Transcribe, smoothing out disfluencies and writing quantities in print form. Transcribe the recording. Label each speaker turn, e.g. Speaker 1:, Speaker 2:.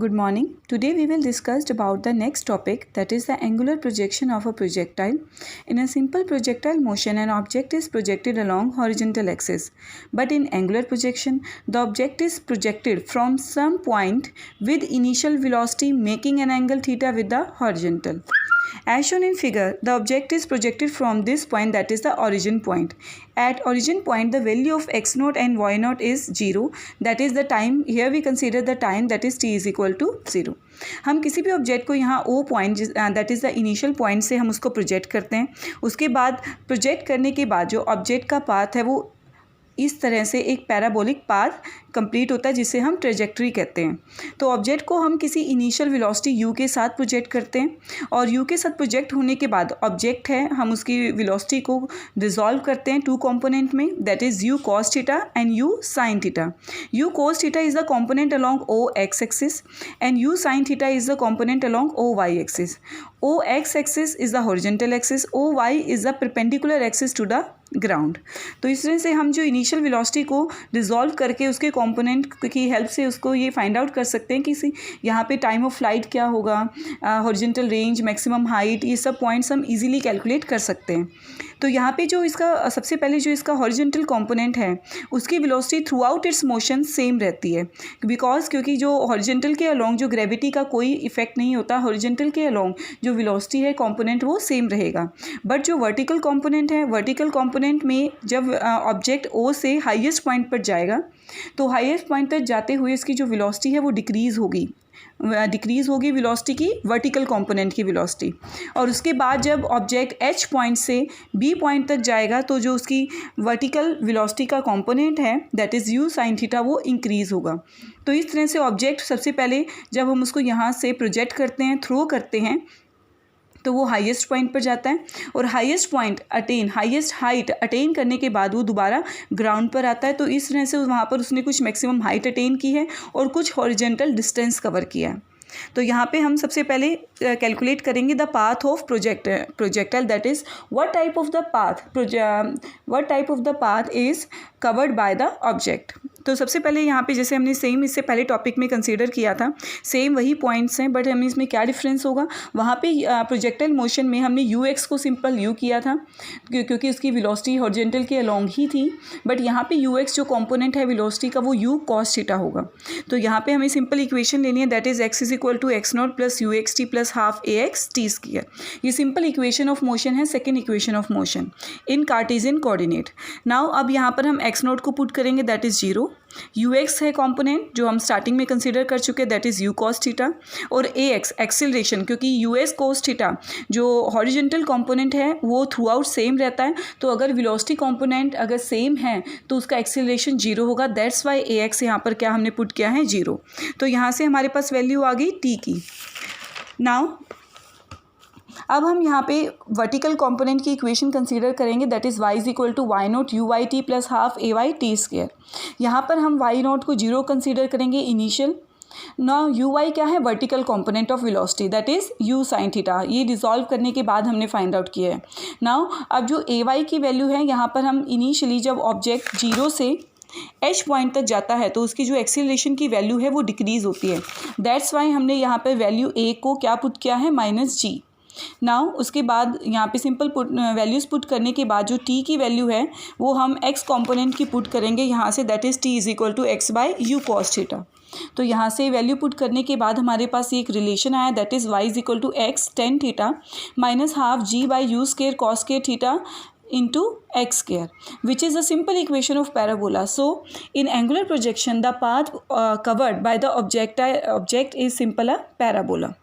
Speaker 1: Good morning. Today we will discuss about the next topic, that is the angular projection of a projectile. In a simple projectile motion, an object is projected along horizontal axis. But in angular projection, the object is projected from some point with initial velocity making an angle theta with the horizontal. As shown in figure, the object is projected from this point, that is the origin point. At origin point, the value of x naught and y naught is 0. That is the time. Here we consider the time, that is t is equal to 0. हम किसी भी object को यहाँ O point that is the initial point से हम उसको project करते हैं. उसके बाद प्रोजेक्ट करने के बाद जो ऑब्जेक्ट का पाथ है वो इस तरह से एक पैराबोलिक पाथ कंप्लीट होता है जिसे हम ट्रेजेक्ट्री कहते हैं. तो ऑब्जेक्ट को हम किसी इनिशियल वेलोसिटी u के साथ प्रोजेक्ट करते हैं और u के साथ प्रोजेक्ट होने के बाद ऑब्जेक्ट है, हम उसकी वेलोसिटी को डिसॉल्व करते हैं टू कंपोनेंट में, that is u cos theta and u sin theta. u cos theta is the component along o x axis and u sin theta is the component along o y axis. o x axis is the horizontal axis, o y is the perpendicular axis to the ground. तो इस तरह से हम जो initial velocity को dissolve करके उसके component की हेल्प से उसको ये फाइंड आउट कर सकते हैं कि यहाँ पे टाइम ऑफ फ्लाइट क्या होगा, हॉरिजॉन्टल रेंज, मैक्सिमम हाइट, ये सब पॉइंट्स हम इजीली कैलकुलेट कर सकते हैं. तो यहाँ पे जो इसका सबसे पहले जो इसका हॉरिजॉन्टल कंपोनेंट है उसकी velocity through out it's motion same रहती है, क्योंकि जो हॉरिजॉन्टल के अलोंग जो ग्रेविटी का कोई इफेक्ट नहीं होता, हॉरिजॉन्टल के अलोंग जो वेलोसिटी है कंपोनेंट वो सेम रहेगा. बट जो वर्टिकल कंपोनेंट है, वर्टिकल कंपोनेंट में जब ऑब्जेक्ट ओ से हाईएस्ट पॉइंट पर जाएगा तो हाईएस्ट पॉइंट तक जाते हुए इसकी जो वेलोसिटी है वो डिक्रीज़ होगी वेलोसिटी की, वर्टिकल कंपोनेंट की वेलोसिटी. और उसके बाद जब ऑब्जेक्ट एच पॉइंट से बी पॉइंट तक जाएगा तो जो उसकी वर्टिकल वेलोसिटी का कंपोनेंट है that is u sin theta वो इंक्रीज़ होगा. तो इस तरह से ऑब्जेक्ट सबसे पहले जब हम उसको यहाँ से प्रोजेक्ट करते हैं, थ्रो करते हैं, तो वो हाईएस्ट पॉइंट पर जाता है और हाईएस्ट हाइट अटेन करने के बाद वो दोबारा ग्राउंड पर आता है. तो इस तरह से वहाँ पर उसने कुछ मैक्सिमम हाइट अटेन की है और कुछ हॉरिजॉन्टल डिस्टेंस कवर किया है. तो यहाँ पे हम सबसे पहले कैलकुलेट करेंगे the path of projectile, that is what type of the path is covered by the object. तो सबसे पहले यहाँ पे जैसे हमने सेम इससे पहले टॉपिक में कंसीडर किया था, सेम वही पॉइंट्स हैं, बट हमें इसमें क्या डिफरेंस होगा. वहाँ पे प्रोजेक्टाइल मोशन में हमने यू एक्स को सिंपल यू किया था क्योंकि उसकी वेलोसिटी हॉरिजॉन्टल के अलोंग ही थी. बट यहाँ पे यू एक्स जो कंपोनेंट है वेलोसिटी का वो u cos थीटा होगा. तो यहाँ पे हमें सिंपल इक्वेशन लेनी है, that is x is equal to x naught plus u x t plus half a x t square. ये सिंपल इक्वेशन ऑफ मोशन है, second equation of motion in Cartesian coordinate. Now अब यहाँ पर हम x naught को put करेंगे, that is 0. U x है component जो हम स्टार्टिंग में कंसीडर कर चुके हैं, that is u cos theta, और ए एक्स एक्सेलरेशन, क्योंकि यू एस cos थीटा जो हॉरिजॉन्टल कंपोनेंट है वो थ्रू आउट सेम रहता है. तो अगर वेलोसिटी कंपोनेंट अगर सेम है तो उसका एक्सेलरेशन 0 होगा. दैट्स वाई ए एक्स यहाँ पर क्या हमने पुट किया है 0. तो यहाँ से हमारे पास वैल्यू आ गई t की. नाउ अब हम यहाँ पे वर्टिकल कंपोनेंट की इक्वेशन कंसीडर करेंगे, that is y is equal to y naught u y t plus half a y t square. यहाँ पर हम y नोट को 0 कंसीडर करेंगे इनिशियल. नाउ यू वाई क्या है, vertical component of velocity, that is u sin theta. ये dissolve करने के बाद हमने फाइंड आउट किया है. नाउ अब जो ए वाई की वैल्यू है, यहाँ पर हम इनिशियली जब ऑब्जेक्ट 0 से एच पॉइंट तक जाता है तो उसकी जो एक्सीलरेशन की वैल्यू है वो डिक्रीज़ होती है. दैट्स वाई हमने यहाँ पर वैल्यू a को क्या पुट किया है, -g. नाउ उसके बाद यहाँ पे सिंपल वैल्यूज़ पुट करने के बाद जो t की वैल्यू है वो हम x कंपोनेंट की पुट करेंगे यहाँ से, that is t is equal to x by u cos theta. तो यहाँ से वैल्यू पुट करने के बाद हमारे पास एक रिलेशन आया, that is y is equal to x tan theta minus half g by u square cos square theta into x square, which is a simple equation of parabola. So in angular projection the path covered by the object is simple a parabola.